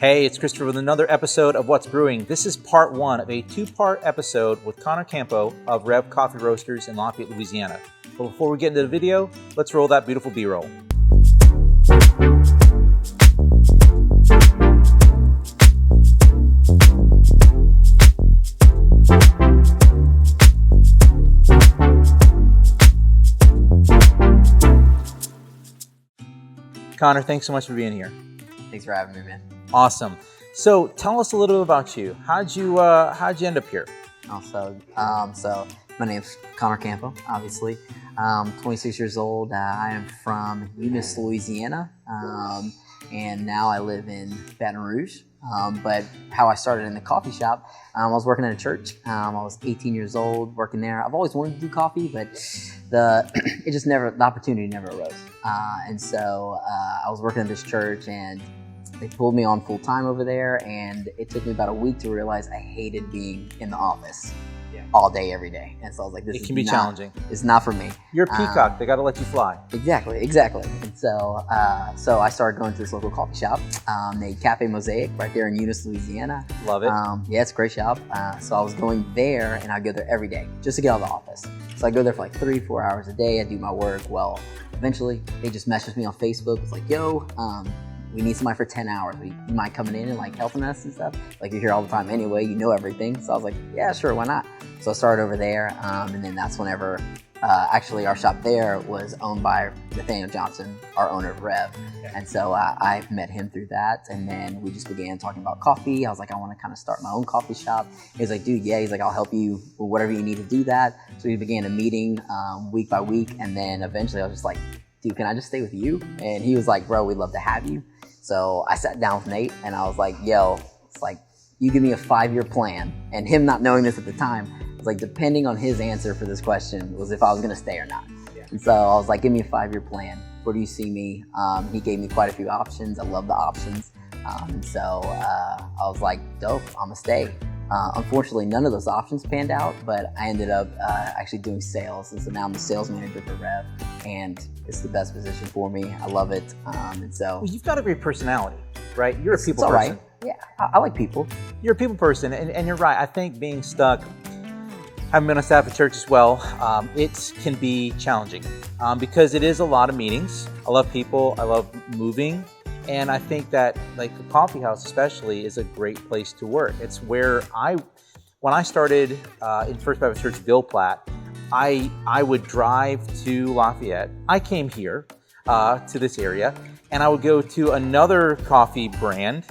Hey, it's Christopher with another episode of What's Brewing. This is part one of a two-part episode with Connor Campo of Reve Coffee Roasters in Lafayette, Louisiana. But before we get into the video, let's roll that beautiful B-roll. Connor, thanks so much for being here. Thanks for having me, man. Awesome. So tell us a little bit about you. How'd you end up here? So my name's Connor Campo, obviously. 26 years old. I am from Eunice, Louisiana, and now I live in Baton Rouge. But how I started in the coffee shop, I was working at a church. I was 18 years old working there. I've always wanted to do coffee, but the opportunity never arose. And so I was working at this church, and they pulled me on full time over there, and it took me about a week to realize I hated being in the office all day, every day. And so I was like, It can be challenging. It's not for me. You're a peacock. They got to let you fly. Exactly. And so I started going to this local coffee shop named Cafe Mosaic right there in Eunice, Louisiana. Love it. Yeah, it's a great shop. So I was going there, and I'd go there every day just to get out of the office. So I go there for like 3-4 hours a day. I do my work. Well, eventually they just messaged me on Facebook. It's like, yo, we need somebody for 10 hours. You mind coming in and like helping us and stuff? Like, you're here all the time anyway, you know everything. So I was like, yeah, sure, why not? So I started over there, and then that's whenever, actually our shop there was owned by Nathaniel Johnson, our owner of Reve. Okay. And so I met him through that, and then we just began talking about coffee. I was like, I want to kind of start my own coffee shop. He's like, dude, yeah. He's like, I'll help you with whatever you need to do that. So we began a meeting week by week, and then eventually I was just like, dude, can I just stay with you? And he was like, bro, we'd love to have you. So I sat down with Nate, and I was like, yo, it's like, you give me a 5-year plan. And him not knowing this at the time, it was like, depending on his answer for this question was if I was going to stay or not. Yeah. And so I was like, give me a 5-year plan. Where do you see me? He gave me quite a few options. I love the options. And so I was like, dope, I'm going to stay. Unfortunately, none of those options panned out, but I ended up actually doing sales. And so now I'm the sales manager for Reve, and it's the best position for me. I love it. And so, well, you've got a great personality, right? You're a people person. Right. Yeah, I like people. You're a people person, and you're right. I think being stuck, having been on staff at church as well, it can be challenging because it is a lot of meetings. I love people. I love moving. And I think that, like, the coffee house especially is a great place to work. It's where when I started in First Baptist Church, Ville Platte, I would drive to Lafayette. I came here to this area, and I would go to another coffee brand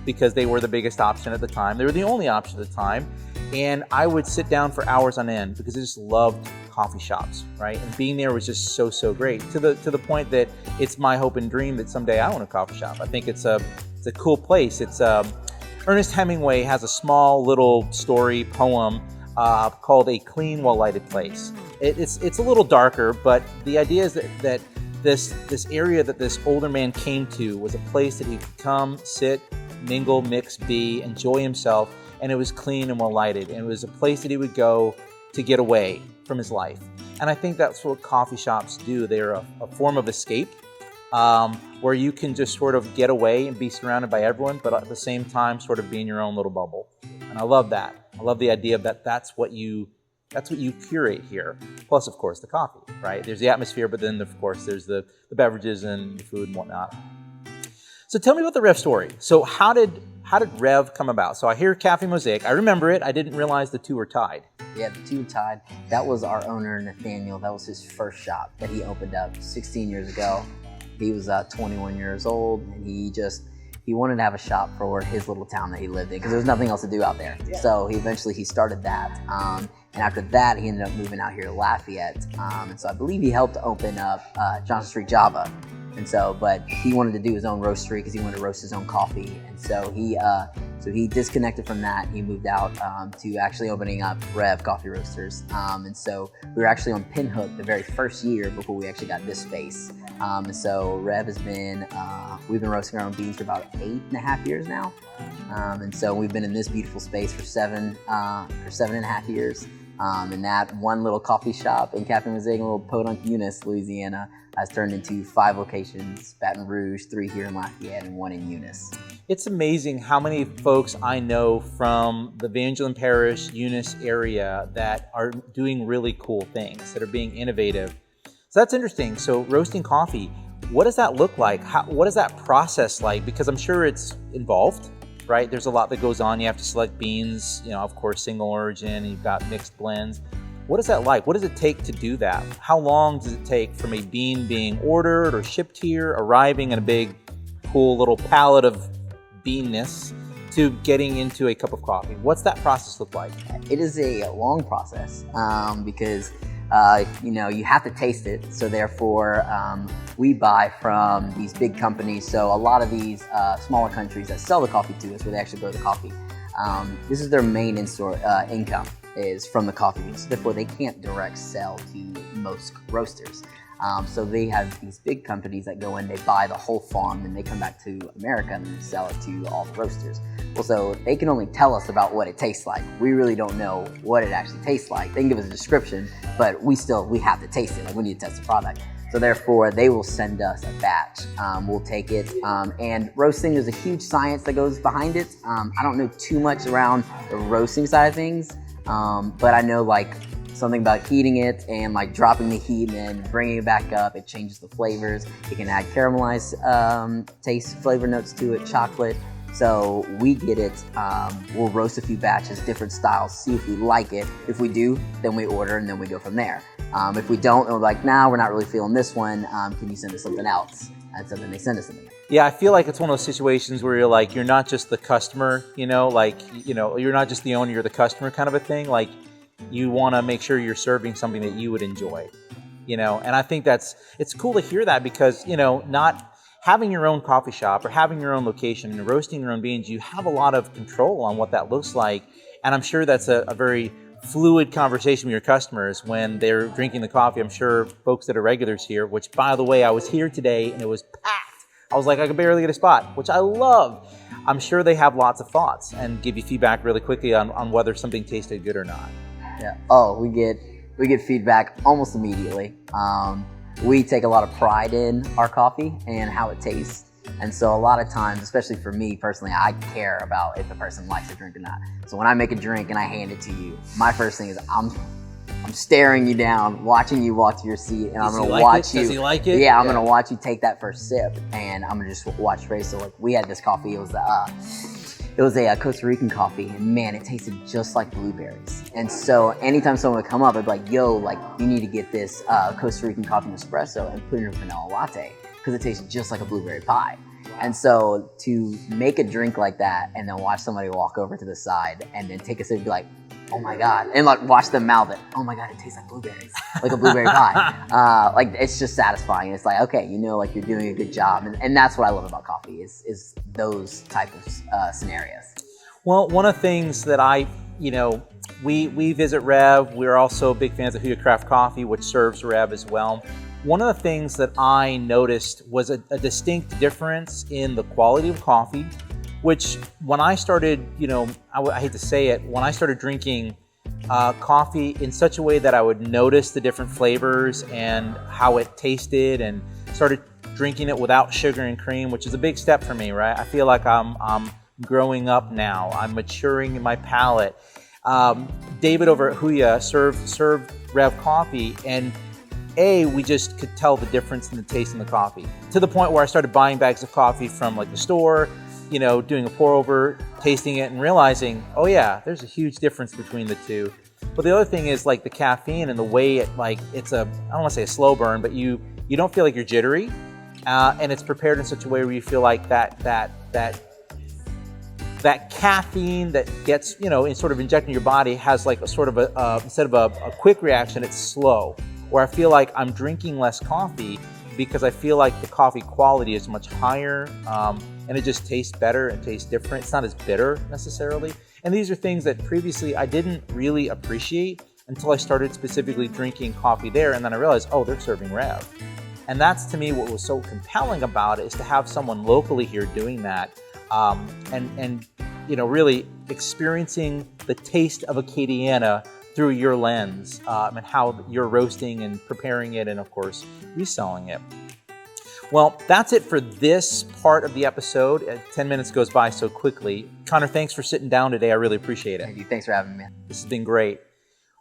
because they were the biggest option at the time. They were the only option at the time. And I would sit down for hours on end because I just loved coffee shops, right? And being there was just so great, to the point that it's my hope and dream that someday I own a coffee shop. I think it's a cool place. It's Ernest Hemingway has a small little story poem called "A Clean, Well-Lighted Place." It's a little darker, but the idea is that this area that this older man came to was a place that he could come, sit, mingle, mix, be, enjoy himself. And it was clean and well lighted. And it was a place that he would go to get away from his life. And I think that's what coffee shops do. They're a form of escape where you can just sort of get away and be surrounded by everyone, but at the same time sort of be in your own little bubble. And I love that. I love the idea that that's what you curate here. Plus, of course, the coffee, right? There's the atmosphere, but then, of course, there's the beverages and the food and whatnot. So tell me about the Reve story. So how did Reve come about? So I hear Cafe Mosaic. I remember it. I didn't realize the two were tied. Yeah, the two were tied. That was our owner, Nathaniel. That was his first shop that he opened up 16 years ago. He was 21 years old, and he wanted to have a shop for his little town that he lived in because there was nothing else to do out there. Yeah. So he started that. And after that, he ended up moving out here to Lafayette. And so I believe he helped open up Johnson Street Java. And so, but he wanted to do his own roastery because he wanted to roast his own coffee. And so he disconnected from that. He moved out to actually opening up Reve Coffee Roasters. And so we were actually on Pinhook the very first year before we actually got this space. And so Reve has been, we've been roasting our own beans for about 8.5 years now. And so we've been in this beautiful space for 7.5 years. And that one little coffee shop in Cafe Mosaic in little Podunk, Eunice, Louisiana, has turned into 5 locations, Baton Rouge, 3 here in Lafayette, and 1 in Eunice. It's amazing how many folks I know from the Evangeline Parish, Eunice area that are doing really cool things, that are being innovative. So that's interesting. So roasting coffee, what does that look like? What is that process like? Because I'm sure it's involved, right? There's a lot that goes on. You have to select beans, of course, single origin, you've got mixed blends. What is that like? What does it take to do that? How long does it take from a bean being ordered or shipped here, arriving in a big, cool little pallet of beanness, to getting into a cup of coffee? What's that process look like? It is a long process because you have to taste it. So therefore, we buy from these big companies. So a lot of these smaller countries that sell the coffee to us, where they actually grow the coffee, this is their main in-store income, is from the coffee beans. So therefore, they can't direct sell to most roasters. So they have these big companies that go in, they buy the whole farm, and they come back to America and sell it to all the roasters. Well, so they can only tell us about what it tastes like. We really don't know what it actually tastes like. They can give us a description, but we have to taste it. Like, we need to test the product. So therefore, they will send us a batch. We'll take it, and roasting, there's a huge science that goes behind it. I don't know too much around the roasting side of things, but I know something about heating it and dropping the heat and then bringing it back up. It changes the flavors. It can add caramelized taste, flavor notes to it, chocolate. So we get it, we'll roast a few batches, different styles, see if we like it. If we do, then we order and then we go from there. If we don't, and we're like, nah, we're not really feeling this one, can you send us something else? And so then they send us something. Yeah, I feel like it's one of those situations where you're not just the customer, you're not just the owner, you're the customer kind of a thing. You want to make sure you're serving something that you would enjoy, and I think it's cool to hear that, because, not having your own coffee shop or having your own location and roasting your own beans, you have a lot of control on what that looks like. And I'm sure that's a very fluid conversation with your customers when they're drinking the coffee. I'm sure folks that are regulars here, which, by the way, I was here today and it was packed. I was like, I could barely get a spot, which I love. I'm sure they have lots of thoughts and give you feedback really quickly on whether something tasted good or not. Yeah. Oh, we get feedback almost immediately. We take a lot of pride in our coffee and how it tastes. And so a lot of times, especially for me personally, I care about if the person likes the drink or not. So when I make a drink and I hand it to you, my first thing is I'm staring you down, watching you walk to your seat, and I'm going to watch you. Does he like it? Yeah, I'm going to watch you take that first sip, and I'm going to just watch your face. So we had this coffee. It was a Costa Rican coffee, and man, it tasted just like blueberries. And so anytime someone would come up, I'd be like, yo, you need to get this Costa Rican coffee espresso and put it in a vanilla latte, because it tastes just like a blueberry pie. And so to make a drink like that and then watch somebody walk over to the side and then take a sip and be like, oh my God, and watch them mouth it, oh my God, it tastes like blueberries, like a blueberry pie. It's just satisfying. It's like, okay, you're doing a good job. And that's what I love about coffee is those type of scenarios. Well, one of the things that we visit Reve. We're also big fans of Hoodcraft Coffee, which serves Reve as well. One of the things that I noticed was a distinct difference in the quality of coffee, which when I started, I hate to say it, when I started drinking coffee in such a way that I would notice the different flavors and how it tasted, and started drinking it without sugar and cream, which is a big step for me, right? I feel like I'm growing up now. I'm maturing in my palate. David over at Huya served Reve Coffee, and we just could tell the difference in the taste in the coffee, to the point where I started buying bags of coffee from the store, doing a pour over, tasting it, and realizing, oh yeah, there's a huge difference between the two. But the other thing is the caffeine and the way it's I don't want to say a slow burn, but you don't feel like you're jittery, and it's prepared in such a way where you feel like that caffeine that gets, in sort of injected in your body has a sort of instead of a quick reaction, it's slow, where I feel like I'm drinking less coffee because I feel like the coffee quality is much higher, and it just tastes better and tastes different. It's not as bitter necessarily. And these are things that previously I didn't really appreciate until I started specifically drinking coffee there, and then I realized, oh, they're serving Reve. And that's, to me, what was so compelling about it, is to have someone locally here doing that, and really experiencing the taste of Acadiana through your lens, and how you're roasting and preparing it and, of course, reselling it. Well, that's it for this part of the episode. 10 minutes goes by so quickly. Connor, thanks for sitting down today. I really appreciate it. Thank you. Thanks for having me. This has been great.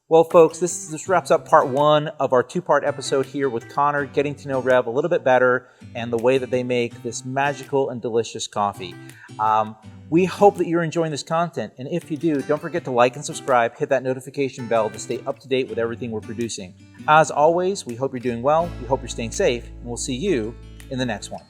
Well, folks, this wraps up part one of our two-part episode here with Connor, getting to know Reve a little bit better and the way that they make this magical and delicious coffee. We hope that you're enjoying this content, and if you do, don't forget to like and subscribe, hit that notification bell to stay up to date with everything we're producing. As always, we hope you're doing well, we hope you're staying safe, and we'll see you in the next one.